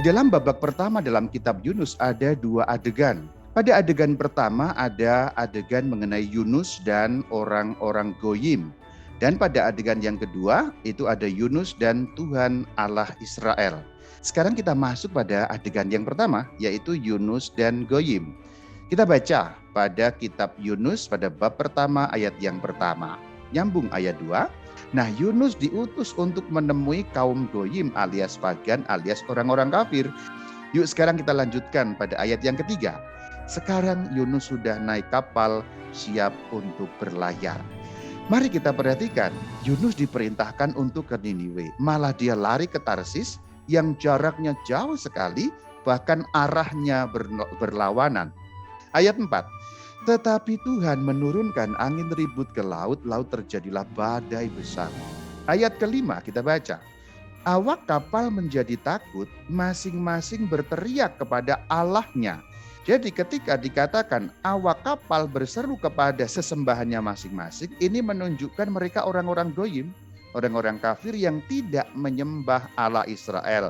Di dalam babak pertama dalam kitab Yunus ada dua adegan. Pada adegan pertama ada adegan mengenai Yunus dan orang-orang Goyim. Dan pada adegan yang kedua itu ada Yunus dan Tuhan Allah Israel. Sekarang kita masuk pada adegan yang pertama, yaitu Yunus dan Goyim. Kita baca pada kitab Yunus pada bab pertama ayat yang pertama. Nyambung ayat 2. Nah, Yunus diutus untuk menemui kaum Goyim alias pagan alias orang-orang kafir. Yuk sekarang kita lanjutkan pada ayat yang ketiga. Sekarang Yunus sudah naik kapal siap untuk berlayar. Mari kita perhatikan, Yunus diperintahkan untuk ke Niniwe. Malah dia lari ke Tarsis yang jaraknya jauh sekali, bahkan arahnya berlawanan. Ayat 4. Tetapi Tuhan menurunkan angin ribut ke laut, laut terjadilah badai besar. Ayat kelima kita baca. Awak kapal menjadi takut, masing-masing berteriak kepada Allahnya. Jadi ketika dikatakan awak kapal berseru kepada sesembahannya masing-masing, ini menunjukkan mereka orang-orang Goyim, orang-orang kafir yang tidak menyembah Allah Israel.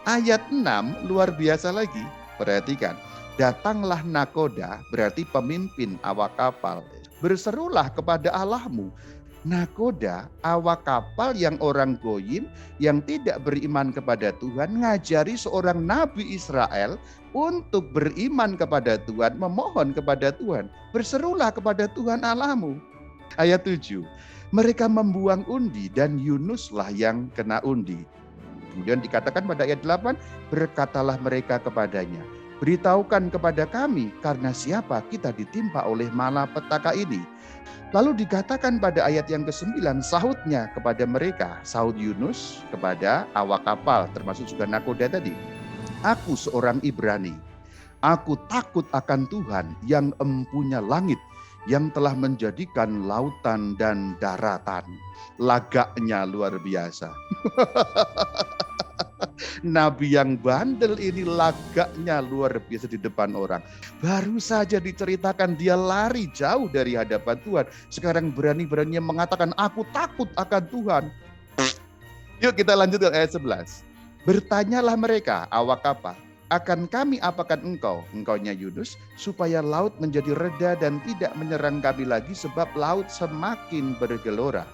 Ayat 6 luar biasa lagi, perhatikan. Datanglah nakoda, berarti pemimpin awak kapal. Berserulah kepada Allahmu. Nakoda, awak kapal yang orang Goyim yang tidak beriman kepada Tuhan, ngajari seorang nabi Israel untuk beriman kepada Tuhan, memohon kepada Tuhan. Berserulah kepada Tuhan Allahmu. Ayat 7. Mereka membuang undi dan Yunuslah yang kena undi. Kemudian dikatakan pada ayat 8, berkatalah mereka kepadanya, beritahukan kepada kami karena siapa kita ditimpa oleh malapetaka ini. Lalu dikatakan pada ayat yang ke-9, sahutnya kepada mereka, sahut Yunus kepada awak kapal, termasuk juga nakoda tadi. Aku seorang Ibrani, aku takut akan Tuhan yang empunya langit, yang telah menjadikan lautan dan daratan. Lagaknya luar biasa. Nabi yang bandel ini lagaknya luar biasa di depan orang. Baru saja diceritakan dia lari jauh dari hadapan Tuhan. Sekarang berani-beraninya mengatakan aku takut akan Tuhan. Yuk kita lanjut ke ayat 11. Bertanyalah mereka awak kapal, akan kami apakan engkau, engkaunya Yunus, supaya laut menjadi reda dan tidak menyerang kami lagi sebab laut semakin bergelora.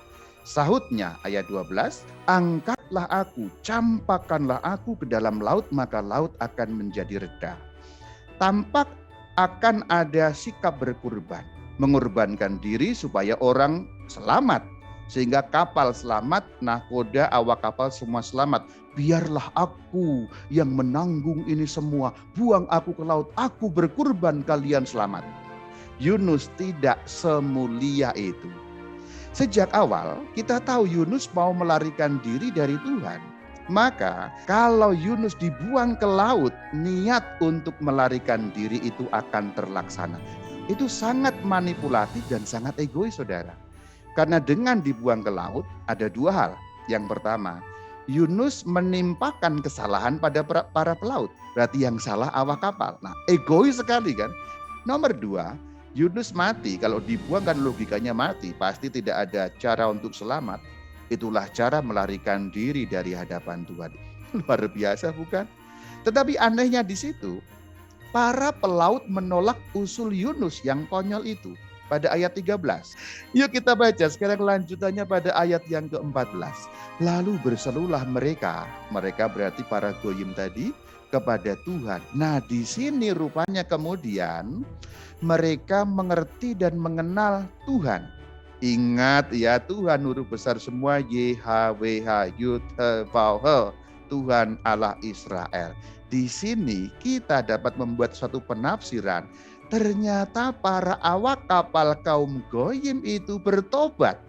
Sahutnya ayat 12, angkatlah aku, campakkanlah aku ke dalam laut, maka laut akan menjadi reda. Tampak akan ada sikap berkurban, mengorbankan diri supaya orang selamat, sehingga kapal selamat, nakoda, awak kapal semua selamat. Biarlah aku yang menanggung ini semua, buang aku ke laut, aku berkurban, kalian selamat. Yunus tidak semulia itu. Sejak awal kita tahu Yunus mau melarikan diri dari Tuhan. Maka kalau Yunus dibuang ke laut, niat untuk melarikan diri itu akan terlaksana. Itu sangat manipulatif dan sangat egois, saudara. Karena dengan dibuang ke laut ada dua hal. Yang pertama, Yunus menimpakan kesalahan pada para pelaut. Berarti yang salah awak kapal. Nah, egois sekali kan. Nomor dua, Yunus mati, kalau dibuang kan logikanya mati, pasti tidak ada cara untuk selamat. Itulah cara melarikan diri dari hadapan Tuhan. Luar biasa bukan? Tetapi anehnya di situ, para pelaut menolak usul Yunus yang konyol itu. Pada ayat 13. Yuk kita baca sekarang lanjutannya pada ayat yang ke-14. Lalu berserulah mereka berarti para Goyim tadi, kepada Tuhan. Nah di sini rupanya kemudian mereka mengerti dan mengenal Tuhan. Ingat ya, Tuhan huruf besar semua YHWH YUD-HE, Tuhan Allah Israel. Di sini kita dapat membuat suatu penafsiran. Ternyata para awak kapal kaum Goyim itu bertobat.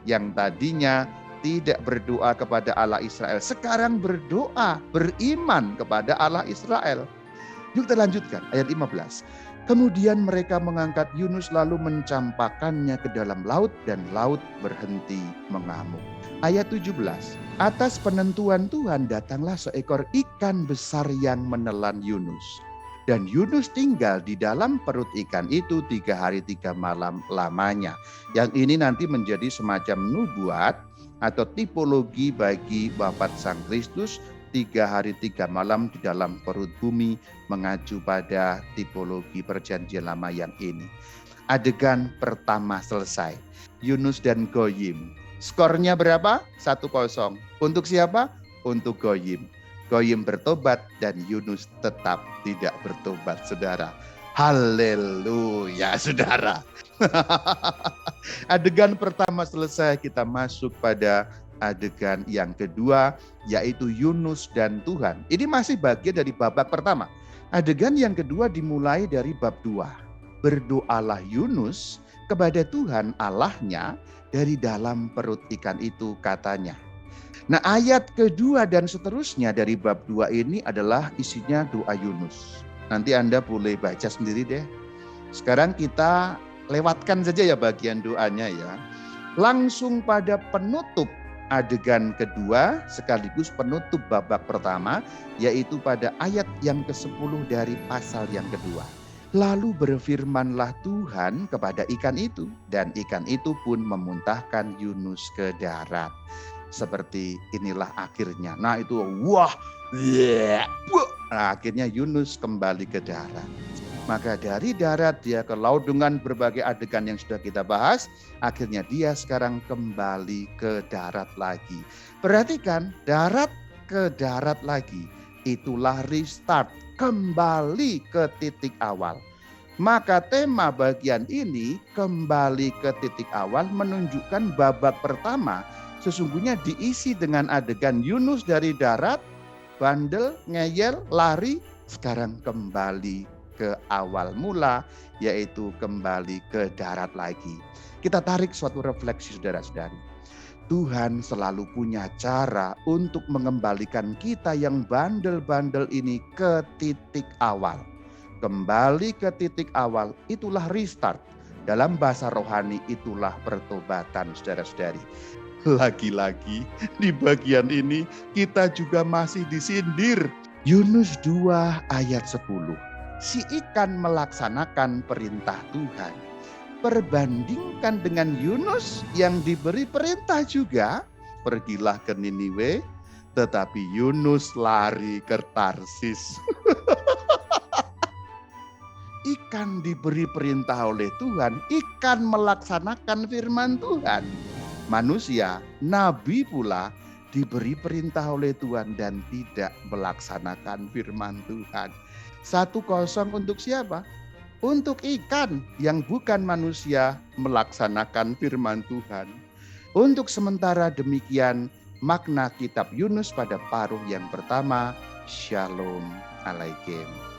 Yang tadinya tidak berdoa kepada Allah Israel, sekarang berdoa, beriman kepada Allah Israel. Yuk kita lanjutkan ayat 15. Kemudian mereka mengangkat Yunus lalu mencampakkannya ke dalam laut dan laut berhenti mengamuk. Ayat 17. Atas penentuan Tuhan datanglah seekor ikan besar yang menelan Yunus. Dan Yunus tinggal di dalam perut ikan itu 3 hari 3 malam lamanya. Yang ini nanti menjadi semacam nubuat atau tipologi bagi wafat Sang Kristus 3 hari 3 malam di dalam perut bumi mengacu pada tipologi perjanjian lama yang ini. Adegan pertama selesai. Yunus dan Goyim. Skornya berapa? 1-0. Untuk siapa? Untuk Goyim. Goyim bertobat dan Yunus tetap tidak bertobat, saudara. Haleluya, saudara. Adegan pertama selesai, kita masuk pada adegan yang kedua, yaitu Yunus dan Tuhan. Ini masih bagian dari babak pertama. Adegan yang kedua dimulai dari bab 2. Berdoalah Yunus kepada Tuhan Allahnya dari dalam perut ikan itu, katanya. Nah, ayat kedua dan seterusnya dari bab 2 ini adalah isinya doa Yunus. Nanti Anda boleh baca sendiri deh. Sekarang kita lewatkan saja ya bagian doanya ya. Langsung pada penutup adegan kedua sekaligus penutup babak pertama, yaitu pada ayat yang ke-10 dari pasal yang kedua. Lalu berfirmanlah Tuhan kepada ikan itu, dan ikan itu pun memuntahkan Yunus ke darat. Seperti inilah akhirnya. Nah itu wah, nah, akhirnya Yunus kembali ke darat. Maka dari darat dia ke laut dengan berbagai adegan yang sudah kita bahas. Akhirnya dia sekarang kembali ke darat lagi. Perhatikan, darat ke darat lagi. Itulah restart, kembali ke titik awal. Maka tema bagian ini kembali ke titik awal menunjukkan babak pertama sesungguhnya diisi dengan adegan Yunus dari darat, bandel, ngeyel, lari, sekarang kembali ke awal mula, yaitu kembali ke darat lagi. Kita tarik suatu refleksi saudara-saudari. Tuhan selalu punya cara untuk mengembalikan kita yang bandel-bandel ini ke titik awal. Kembali ke titik awal, itulah restart. Dalam bahasa rohani itulah pertobatan saudara-saudari. Lagi-lagi di bagian ini kita juga masih disindir. Yunus 2 ayat 10. Si ikan melaksanakan perintah Tuhan. Perbandingkan dengan Yunus yang diberi perintah juga. Pergilah ke Niniwe, tetapi Yunus lari ke Tarsis. Ikan diberi perintah oleh Tuhan, ikan melaksanakan firman Tuhan. Manusia, nabi pula diberi perintah oleh Tuhan dan tidak melaksanakan firman Tuhan. 1-0 untuk siapa? Untuk ikan yang bukan manusia melaksanakan firman Tuhan. Untuk sementara demikian makna kitab Yunus pada paruh yang pertama. Shalom Alaikum.